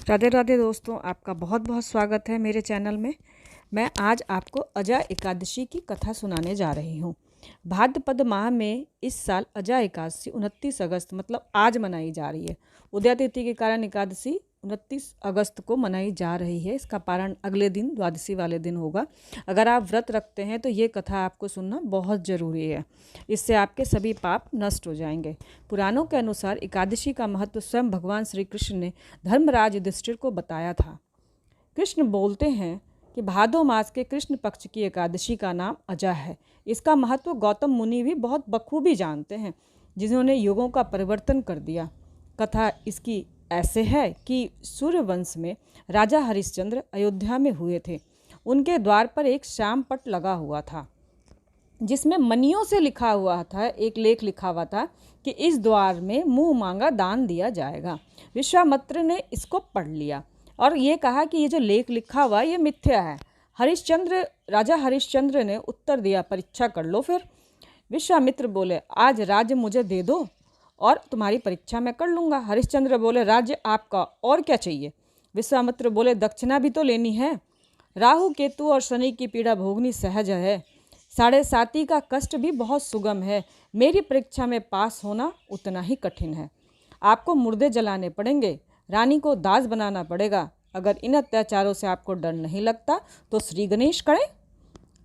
राधे राधे दोस्तों, आपका बहुत बहुत स्वागत है मेरे चैनल में। मैं आज आपको अजा एकादशी की कथा सुनाने जा रही हूँ। भाद्रपद माह में इस साल अजा एकादशी 29 अगस्त मतलब आज मनाई जा रही है। उदय तिथि के कारण एकादशी 29 अगस्त को मनाई जा रही है। इसका पारण अगले दिन द्वादशी वाले दिन होगा। अगर आप व्रत रखते हैं तो ये कथा आपको सुनना बहुत ज़रूरी है। इससे आपके सभी पाप नष्ट हो जाएंगे। पुराणों के अनुसार एकादशी का महत्व स्वयं भगवान श्री कृष्ण ने धर्मराज युधिष्ठिर को बताया था। कृष्ण बोलते हैं कि भादो मास के कृष्ण पक्ष की एकादशी का नाम अजा है। इसका महत्व गौतम मुनि भी बहुत बखूबी जानते हैं, जिन्होंने युगों का परिवर्तन कर दिया। कथा इसकी ऐसे है कि सूर्यवंश में राजा हरिश्चंद्र अयोध्या में हुए थे। उनके द्वार पर एक श्याम पट लगा हुआ था, जिसमें मणियों से लिखा हुआ था, एक लेख लिखा हुआ था कि इस द्वार में मुंह मांगा दान दिया जाएगा। विश्वामित्र ने इसको पढ़ लिया और ये कहा कि ये जो लेख लिखा हुआ ये मिथ्या है। राजा हरिश्चंद्र ने उत्तर दिया, परीक्षा कर लो फिर। विश्वामित्र बोले, आज राज्य मुझे दे दो और तुम्हारी परीक्षा मैं कर लूँगा। हरिश्चंद्र बोले, राज्य आपका और क्या चाहिए। विश्वामित्र बोले, दक्षिणा भी तो लेनी है। राहु केतु और शनि की पीड़ा भोगनी सहज है। 7.5 का कष्ट भी बहुत सुगम है। मेरी परीक्षा में पास होना उतना ही कठिन है। आपको मुर्दे जलाने पड़ेंगे, रानी को दास बनाना पड़ेगा। अगर इन अत्याचारों से आपको डर नहीं लगता तो श्री गणेश करें,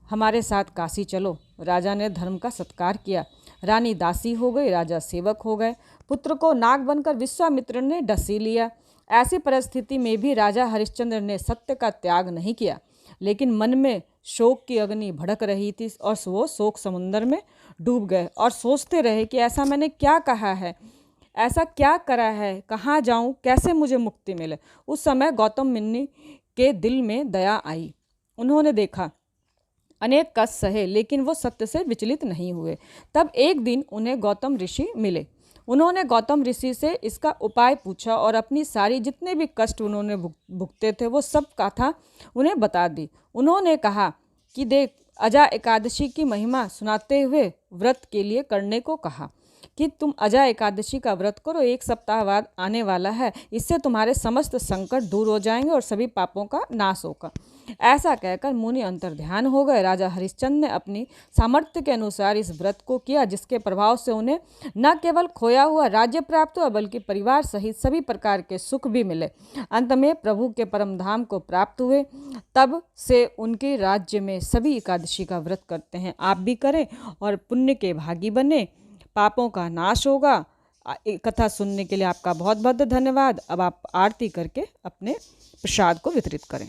हमारे साथ काशी चलो। राजा ने धर्म का सत्कार किया। रानी दासी हो गई, राजा सेवक हो गए। पुत्र को नाग बनकर विश्वामित्र ने डसी लिया। ऐसी परिस्थिति में भी राजा हरिश्चंद्र ने सत्य का त्याग नहीं किया, लेकिन मन में शोक की अग्नि भड़क रही थी और वो शोक समुद्र में डूब गए और सोचते रहे कि ऐसा मैंने क्या कहा है, ऐसा क्या करा है, कहाँ जाऊँ, कैसे मुझे मुक्ति मिले। उस समय गौतम मुनि के दिल में दया आई। उन्होंने देखा अनेक कष्ट सहे, लेकिन वो सत्य से विचलित नहीं हुए। तब एक दिन उन्हें गौतम ऋषि मिले। उन्होंने गौतम ऋषि से इसका उपाय पूछा और अपनी सारी जितने भी कष्ट उन्होंने भुगते थे वो सब कथा उन्हें बता दी। उन्होंने कहा कि देख, अजा एकादशी की महिमा सुनाते हुए व्रत के लिए करने को कहा कि तुम अजा एकादशी का व्रत करो, 1 सप्ताह बाद आने वाला है। इससे तुम्हारे समस्त संकट दूर हो जाएंगे और सभी पापों का नाश होगा। ऐसा कहकर मुनि अंतर्ध्यान हो गए। राजा हरिश्चंद्र ने अपनी सामर्थ्य के अनुसार इस व्रत को किया, जिसके प्रभाव से उन्हें न केवल खोया हुआ राज्य प्राप्त हुआ, बल्कि परिवार सहित सभी प्रकार के सुख भी मिले। अंत में प्रभु के परम धाम को प्राप्त हुए। तब से उनके राज्य में सभी एकादशी का व्रत करते हैं। आप भी करें और पुण्य के भागी बने, पापों का नाश होगा। कथा सुनने के लिए आपका बहुत बहुत धन्यवाद। अब आप आरती करके अपने प्रसाद को वितरित करें।